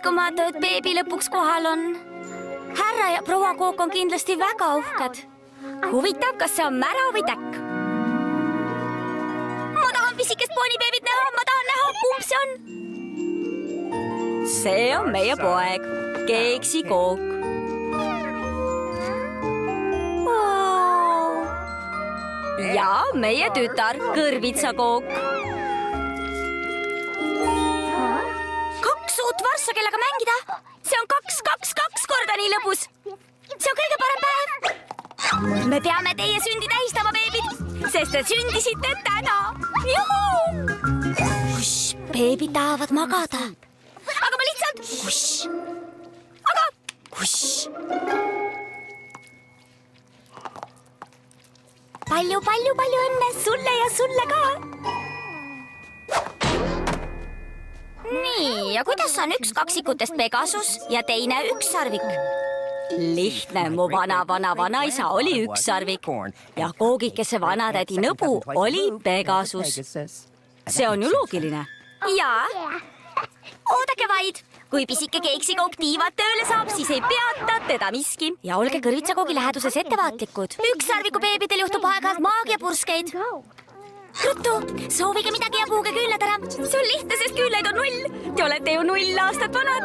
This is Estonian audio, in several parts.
Uskumatu, et beebi lõpuks kohal on. Härra ja proua Kook on kindlasti väga uhked. Huvitav, kas see on mära või täkk? Ma tahan pisikest poonibeebit näha, ma tahan näha, kumb see on. See on meie poeg, Keeksi Kook. Ja meie tütar, Kõrvitsa Kook. Kaks uut varssa, kellega mängida. See on 2 korda nii lõbus. See on kõige parem päev. Me peame teie sündi tähistama, beebid, sest te sündisite täna. Juhu! Hush, beebid tahavad magada. Aga ma lihtsalt... Hush! Aga... Hush! Palju õnne sulle ja sulle ka. Nii, ja kuidas on üks kaksikutest Pegasus ja teine ükssarvik? Lihtne, mu vanaisa oli ükssarvik ja koogikese vanatädi Nõbu oli Pegasus. See on ju loogiline. Jaa. Oodake vaid. Kui pisike Keeksi Kook tiivad tööle saab, siis ei peata teda miski. Ja olge Kõrvitsa Koogi läheduses ettevaatlikud. Ükssarviku beebidel juhtub aeg-ajalt maagiapurskeid. Ruttu, soovige midagi ja puuge küünlad ära. See on lihtne, sest küünlaid on 0. Te olete ju 0 aastat vanad.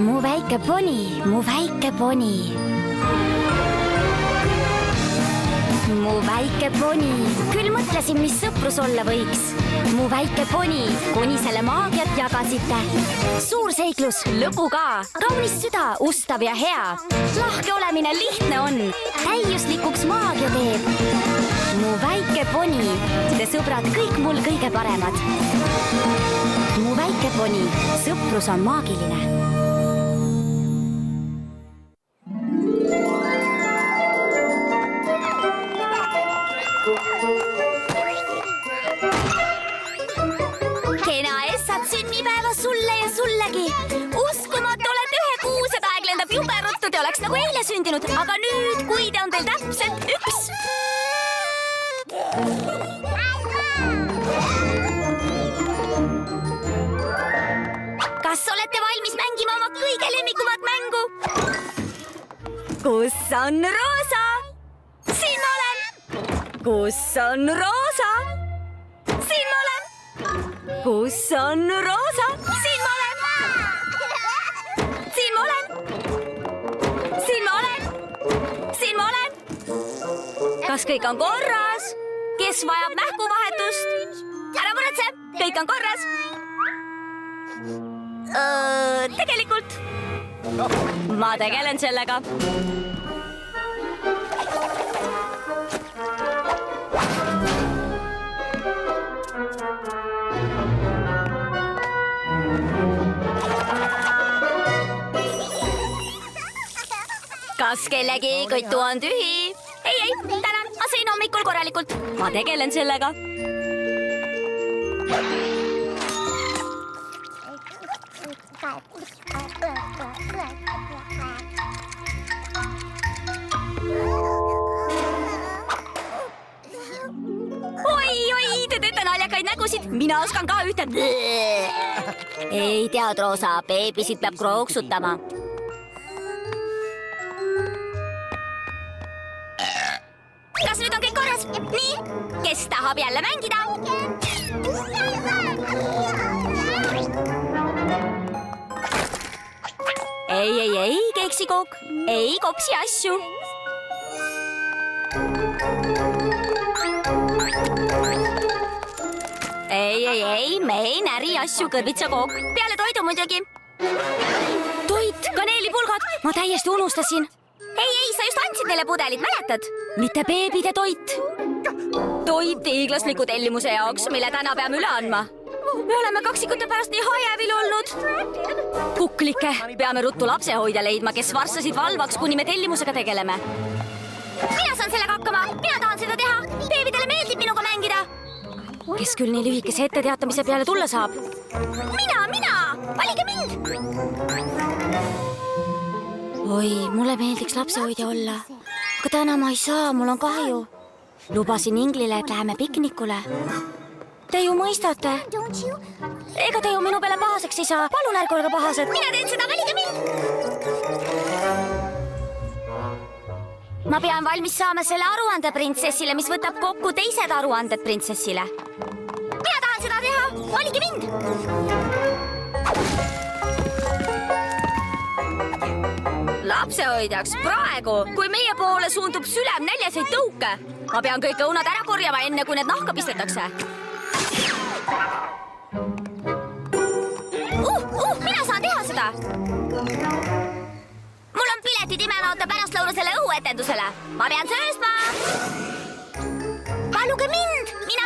Mu väike poni, mu väike poni. Mu väike poni, küll mõtlesin, mis sõprus olla võiks. Mu väike poni, kuni selle maagiat jagasite. Suur seiklus, lõbu ka, kaunis süda, ustav ja hea. Lahke olemine lihtne on, täiuslikuks maagia teeb. Mu väike poni, te sõbrad kõik mul kõige paremad. Mu väike poni, sõprus on maagiline. Kena essad sünnipäeva sulle ja sullegi. Uskumatu, olete 1 kuu, see päev lendab jube ruttu, te oleks nagu eile sündinud. Aga nüüd, kui te on teil täpselt 1. Kas olete valmis mängima oma kõige lemmikumat mängu? Kus on roosa? Siin ma olen. Kus on roosa? Siin ma olen. Kus on roosa? Siin ma olen. Siin ma olen. Siin ma olen. Siin ma olen. Kas kõik on korras? Kes vajab nähkuvahetust? Ära muretse, kõik on korras. Tegelikult. Ma tegelen sellega. Kas kellegi kõtu on tühi? Ei, tänan, ma sõin hommikul korralikult. Ma tegelen sellega. Oi, te teete naljakaid nägusid. Mina oskan ka ühte. Ei tead, Roosa, beebisid peab krooksutama. Kas nüüd on kõik korras? Nii, kes tahab jälle mängida? Ei, Keeksi Kook, ei kopsi asju. Ei, me ei näri asju, Kõrvitsa Kook. Peale toidu muidugi. Toit, kaneelipulgad, ma täiesti unustasin. Ei, sa just andsid neile pudelid, mäletad? Mitte beebide toit. Toit hiiglasliku tellimuse jaoks, mille täna peame üle andma. Me oleme kaksikute pärast nii hajevil olnud. Kuklike, peame ruttu lapsehoidja leidma, kes varsasid valvaks, kuni me tellimusega tegeleme. Mina saan sellega hakkama, mina tahan seda teha. Beebidele meeldib minuga mängida. Kes küll nii lühikese etteteatamise peale tulla saab? Mina, valige mind. Oi, mulle meeldiks lapsehoidja olla. Aga täna ma ei saa, mul on kahju. Lubasin Inglile, et läheme piknikule. Te ju mõistate. Ega te ju minu peale pahaseks ei saa. Palun ärge olge pahased. Mina teen seda, valige mind. Ma pean valmis saama selle aruande printsessile, mis võtab kokku teised aruanded printsessile. Mina tahan seda teha. Valige mind. Lapsehoidjaks praegu, kui meie poole suundub sülem näljaseid tõuke. Ma pean kõike õunad ära korjama enne, kui need nahka pistetakse. Mina saan teha seda. Mul on piletid imelaote pärastlõunasele õhuetendusele. Ma pean söösma. Paluge mind. Mina.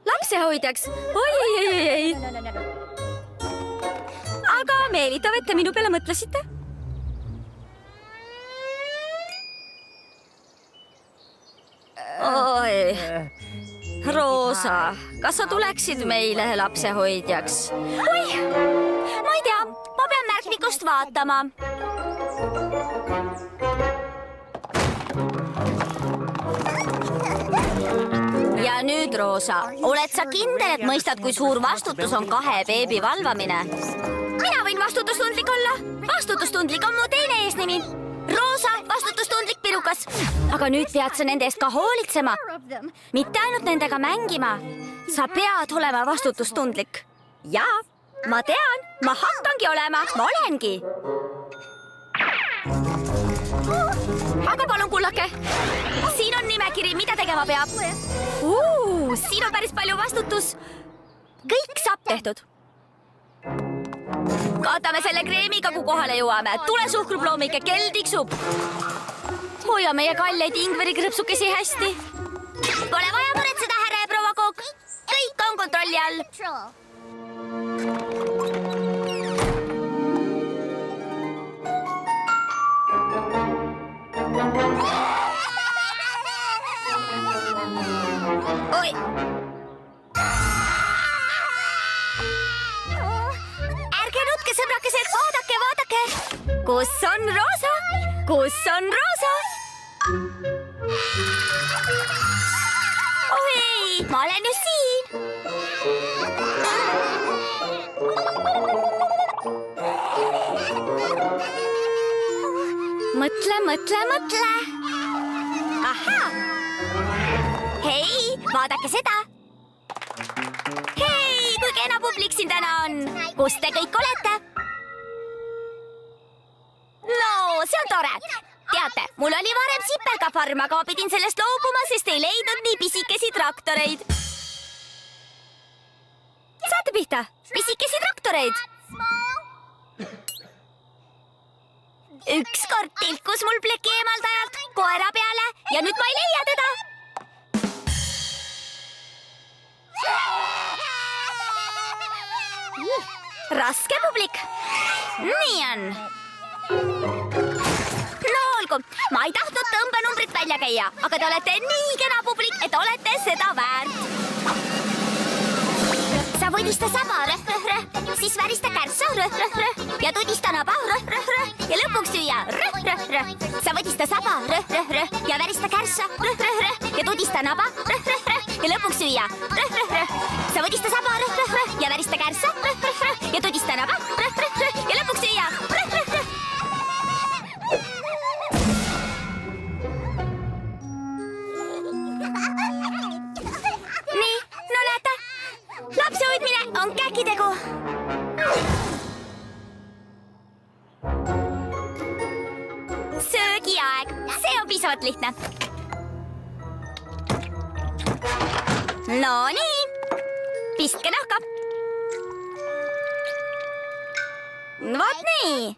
Lapsehoidjaks. Oi. Aga meelitav, et te minu peale mõtlesite. Oi. Roosa, kas sa tuleksid meile lapsehoidjaks? Oi, ma ei tea. Ma pean märkmikust vaatama. Ja nüüd, Roosa, oled sa kindel, et mõistad, kui suur vastutus on 2 beebi valvamine? Mina võin vastutustundlik olla. Vastutustundlik on mu teine eesnimi. Roosa, vastutustundlik pirukas. Aga nüüd pead sa nende eest ka hoolitsema. Mitte ainult nendega mängima. Sa pead olema vastutustundlik. Jaa, ma tean. Ma hakkangi olema. Ma olengi. Aga palun, kullake. Siin on nimekiri, mida tegema peab. Siin on päris palju vastutus. Kõik saab tehtud. Kaotame selle kreemiga, kui kohale jõuame. Tule suhkruploomike, kell tiksub. Hoia meie kalleid ingverikrõpsukesi hästi. Pole vaja muretseda, härra ja proua Kook. Kõik on kontrolli all. Oi. Ärge nutke, sõbrakesed, vaadake. Kus on Roosa? Oh ei, ma olen ju siin. Mõtle. Ahaa. Hei, vaadake seda. Hei, kui kena publik siin täna on. Kus te kõik olete? No, see on tore. Teate, mul oli varem sipelgafarm, aga ma pidin sellest loobuma, sest ei leidnud nii pisikesi traktoreid. Saate pihta? Pisikesi traktoreid. Ükskord tilkus mul pleki eemaldajalt koera peale ja nüüd ma ei leia teda. Raske publik. Nii on. No olgu, ma ei tahtnud tõmbenumbrit välja käia, aga te olete nii kena publik, et olete seda väärt. Sa võdista saba, siis värista kärssa, ja tudista naba, ja lõpuks süüa, Sa võdista saba, ja värista kärssa, ja tudista naba, ja lõpuks süüa, Sa võdista saba, ja värista kärssa, ja tudista naba, ja lõpuks süüa, Nii, no näete, lapsehoidmine on käkitegu. Söögiaeg, see on piisavalt lihtne. No nii, pistke nahka. Vaat nii.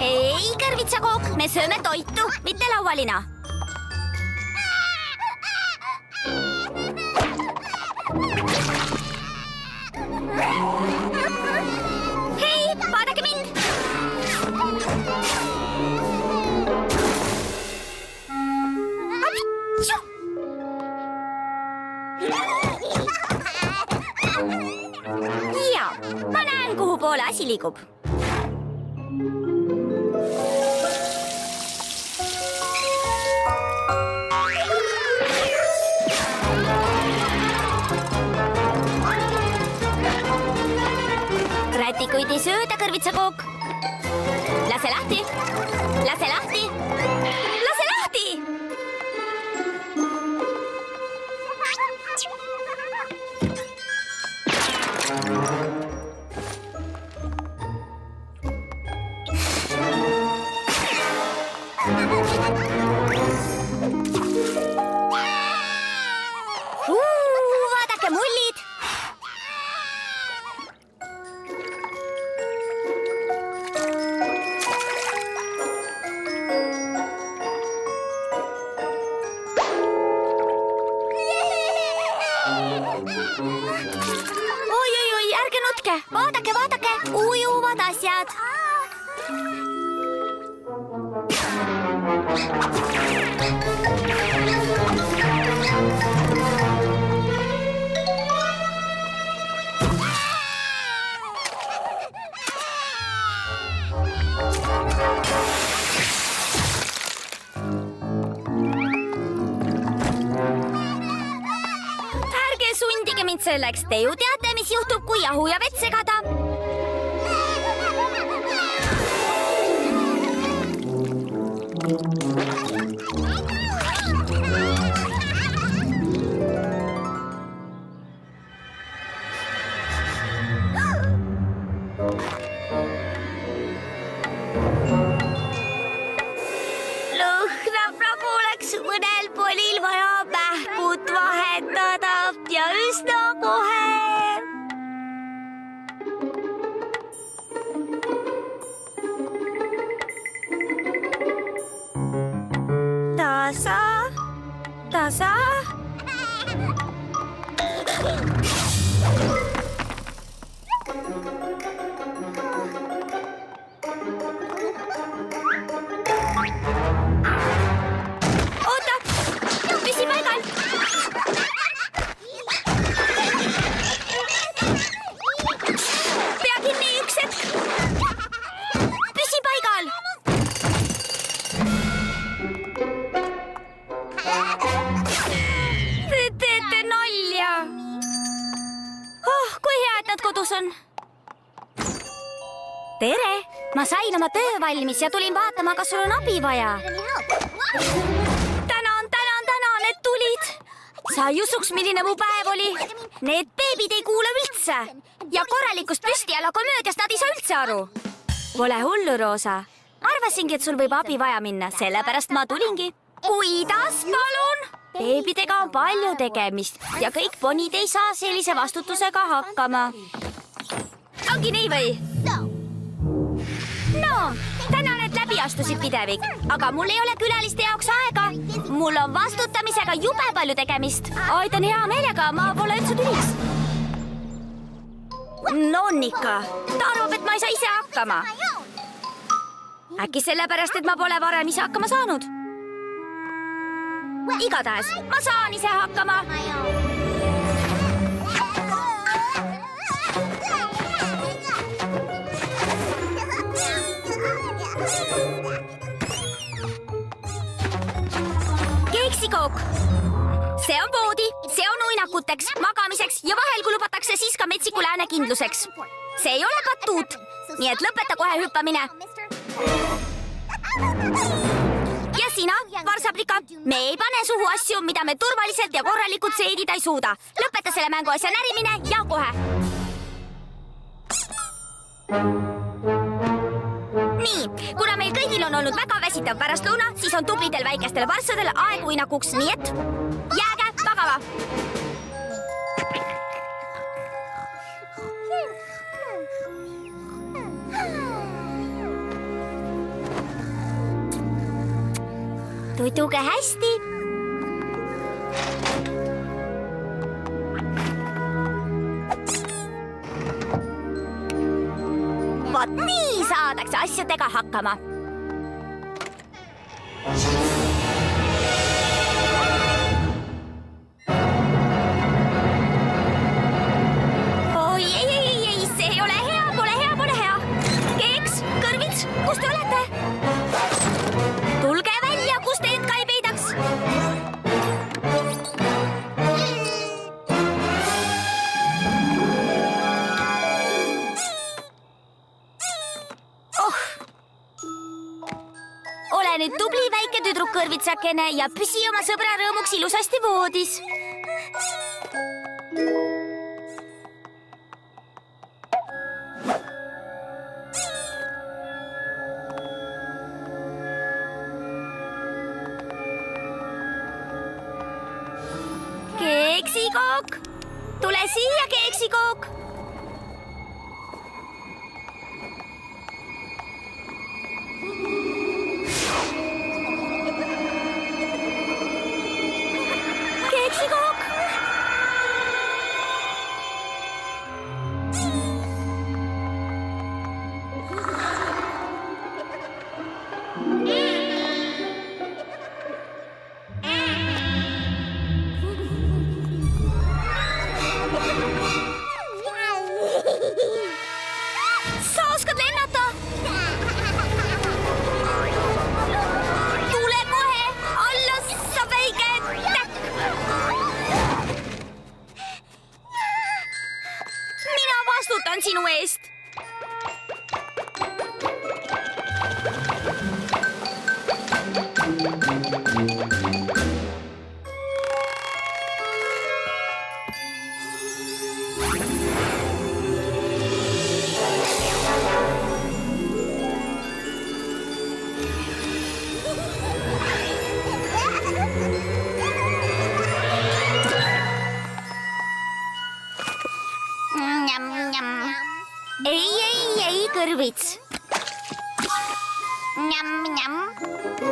Ei, kõrvitsakook, me sööme toitu, mitte laualina. Hei, vaadake mind! asi liigub. Rätikuid ei sööda, kõrvitsakook. Lase lahti. Lase lahti. Lase lahti. Vaadake mullid. Oi, ärge nutke. Vaadake. Ujuvad asjad. Ärge sundige mind selleks. Te ju teate, mis juhtub, kui jahu ja vett segada. Lõhnab nagu oleks mõnel polil vaja pähkut vahetada ja üsna kohe. Tasa. Oota, püsi paigal. Pea kinni üks hetk. Püsi paigal. Te teete nalja. Kui hea, et nad kodus on. Tere, ma sain oma töö valmis ja tulin vaatama, kas sul on abi vaja. Tänan, et tulid. Sa ei usuks, milline mu päev oli. Need beebid ei kuule üldse. Ja korralikust püstijala komöödiast nad ei saa üldse aru. Pole hullu, Roosa. Arvasingi, et sul võib abi vaja minna, sellepärast ma tulingi. Kuidas, palun? Beebidega on palju tegemist ja kõik ponid ei saa sellise vastutusega hakkama. Ongi nii või? No, tänan, et läbi astusid pidevik, aga mul ei ole külaliste jaoks aega. Mul on vastutamisega jube palju tegemist. Aitan hea meelega, ma pole üldse tülis. Nonnika, ta arvab, et ma ei saa ise hakkama. Äkki sellepärast, et ma pole varem ise hakkama saanud. Igatahes, ma saan ise hakkama. Keksikook. See on voodi, see on uinakuteks, magamiseks ja vahel kui lubatakse siis ka metsiku lääne kindluseks. See ei ole batuut, nii et lõpeta kohe hüppamine. Ja sina, varsaplika, me ei pane suhu asju, mida me turvaliselt ja korralikult seedida ei suuda. Lõpeta selle mängu asja närimine ja kohe. Nii, kuna meil kõigil on olnud väga väsitav pärastlõuna, siis on tublidel väikestel varssadel aeg uinakuks, nii et jääge magama. Tuduge hästi. Vot nii saadakse asjadega hakkama. Oi, ei, see ei ole hea, pole hea. ole nüüd tubli väike tüdruk kõrvitsakene ja püsi oma sõbra rõõmuks ilusasti voodis. Keeksikook! Tule siia, keeksikook! Keeksikook! Sa oskad lennata? Tule kohe! Alla sa väike täkk! Mina vastutan sinu eest! Ei, kõrvits.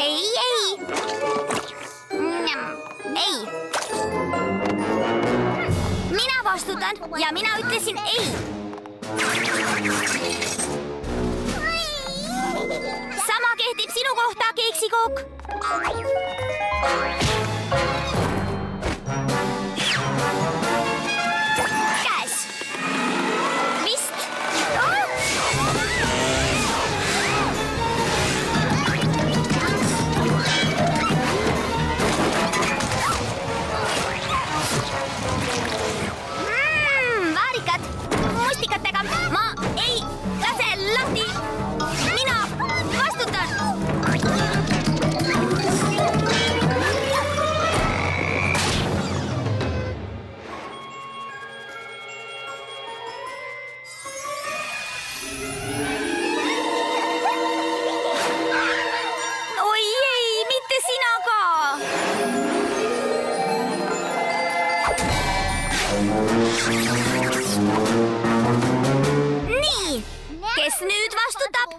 Ei. Mina vastutan ja mina ütlesin ei. Sama kehtib sinu kohta, keeksikook. Nii, kes nüüd vastutab?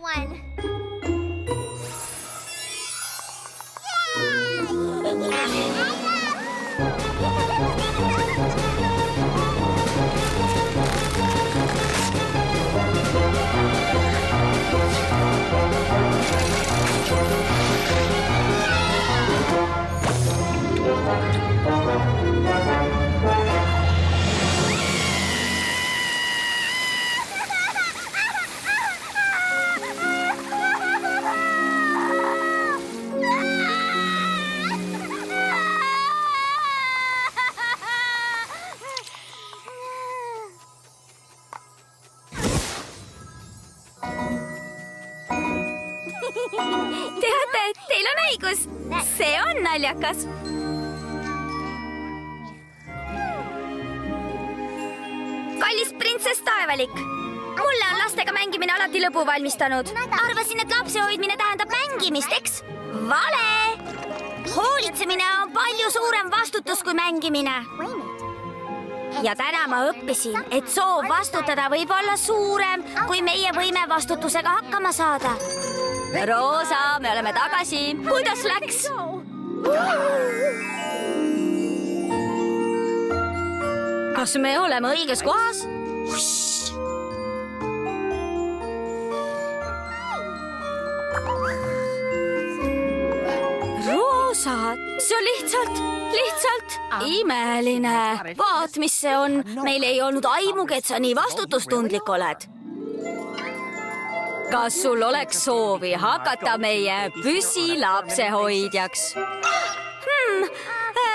Teate, teil on õigus. See on naljakas. Kallis printsess Taevalik, mulle on lastega mängimine alati lõbu valmistanud. Arvasin, et lapse hoidmine tähendab mängimist, eks? Vale! Hoolitsemine on palju suurem vastutus kui mängimine. Ja täna ma õppisin, et soov vastutada võib olla suurem, kui meie võime vastutusega hakkama saada. Roosa, me oleme tagasi. Kuidas läks? Kas me oleme õiges kohas? Roosa, see on lihtsalt imeline. Vaat, mis see on. Meil ei olnud aimugi, et sa nii vastutustundlik oled. Kas sul oleks soovi hakata meie püsilapsehoidjaks?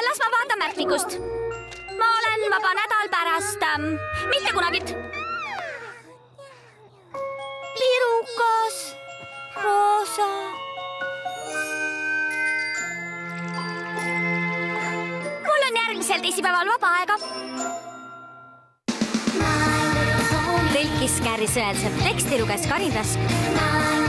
Las ma vaatan märkmikust. Ma olen vaba nädal pärast. Mitte kunagit. Pirukas, Roosa. järgmisel teisipäeval vaba aega. Tõlkis Käri Sõelsepp, teksti luges Karin Rask.